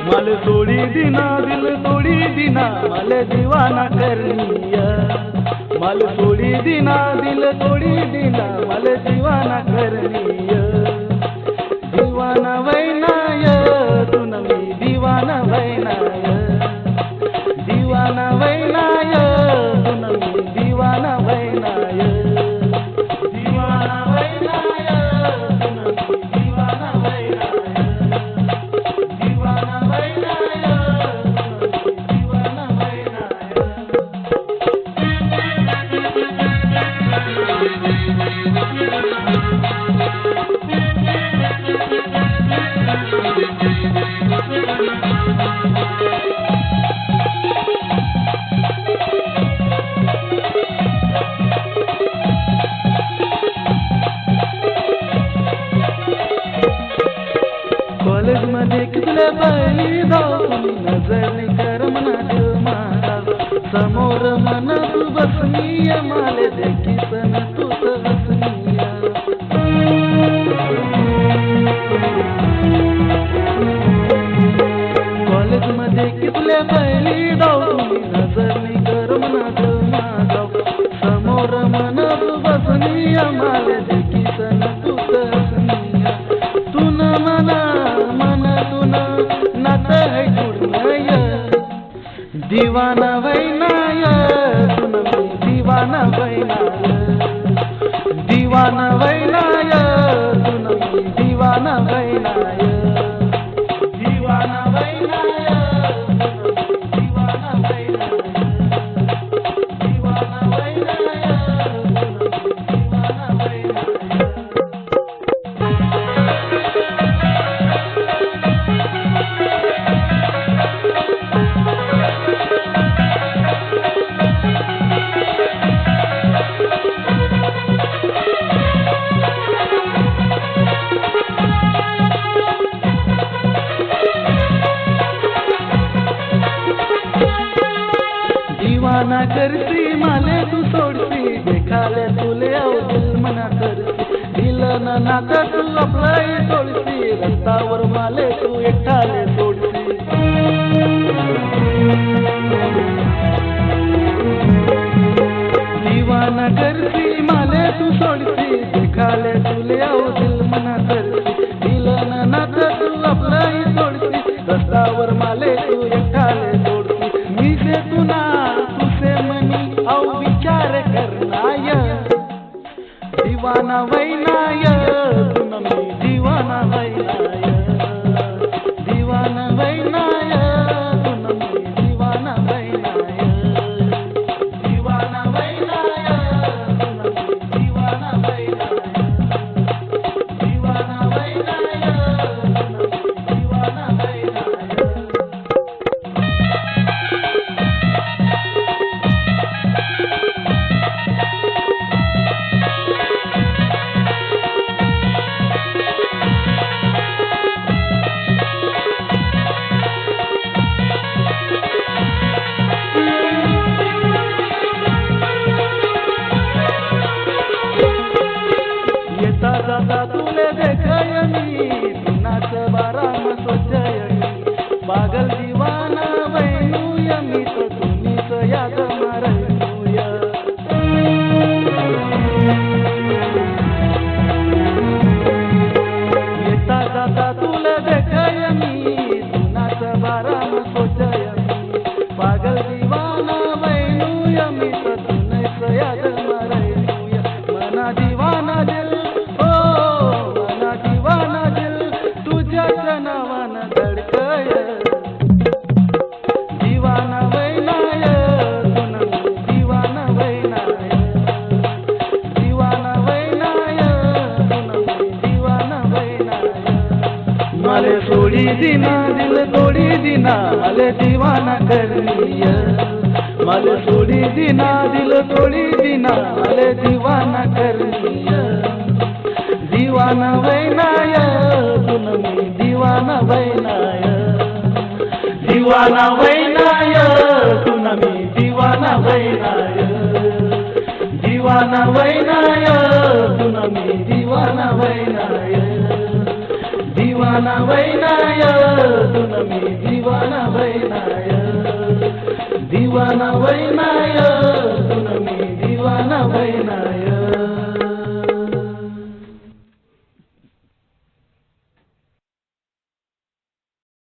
मल तोड़ी दिना दिल तोड़ी दिना मल दीवाना करनिया। मल तोड़ी दिना दिल तोड़ी दिना मल दीवाना करनिया। दीवाना वैनाय तुन मी दीवाना वैनाय। दीवाना वैनाय तुन मी दीवाना वैनाय। दीवाना वैनाय तुन मी दीवाना वैनाय। दीवाना वैनाय तुन मी दीवाना वैनाय। कॉलेज मध्ये कितल्या बाई धाव तुम्ही नजरनी कर मना दिल माराव। समोर मन तू बसनीय माले देखी सन तू हसनीय। कॉलेज मध्ये कितल्या बाई धाव तुम्ही नजरनी कर मना दिल माराव। समोर मन तू बसनीय माले देखी सन तू हसनीय। तुन मना है जुड़नाय। दीवाना वैनाय तुन मी दीवाना वैनाय। दीवाना वैनाय तुन मी दीवाना वैनाय। दीवाना वैनाय तुन मी दीवाना वैनाय। दीवाना वैनाय तुन मी दीवाना वैनाय। दीवाना करसी माले तू सोडसी देखाले तुले औ दिल मना करसी। दिल न नाता तू आपलाय सोडसी रस्तावर माले तू एकटाले सोडसी। दीवाना करसी माले तू सोडसी देखाले तुले औ दिल मना करसी। दिल न नाता तू आपलाय सोडसी रस्तावर माले तू एकटाले सोडसी। मी से तुना औ विचार करनाय। दीवाना वैनाय तुन मी दीवाना वैनाय। दीवाना वैनाय तुन मी दीवाना वैनाय। दीवाना वैनाय तुन मी दीवाना वैनाय। दीवाना वैनाय तुन मी दीवाना वैनाय। येता जाता तुले देखाय मी तुनाच बाराम सोचयनी। पागल दीवाना वैनूय मी तो तुम्हीच याद मारनूय। येता जाता तुले देखाय मी तुनाच बाराम सोचयनी। पागल दीवाना वैनूय मी तो तुम्हीच याद मारनूय। मना दीवाना दिल धड़कय। दीवाना वैनाय तुन मी दीवाना वैनाय। दीवाना वैनाय तुन मी दीवाना वैनाय। मले तोड़ी दिना दिल तोड़ी दिना मले दीवाना करनिय। मले तोड़ी दिना दिल तोड़ी दिना मले दीवाना करनिय। दीवाना वैनाय तुन मी दीवाना वैनाय। दीवाना वैनाय तुन मी दीवाना वैनाय। दीवाना वैनाय दिवाना वैनाय तुन मी दिवाना वैनाय दिवाना वैनाय तुन मी दिवाना वैनाय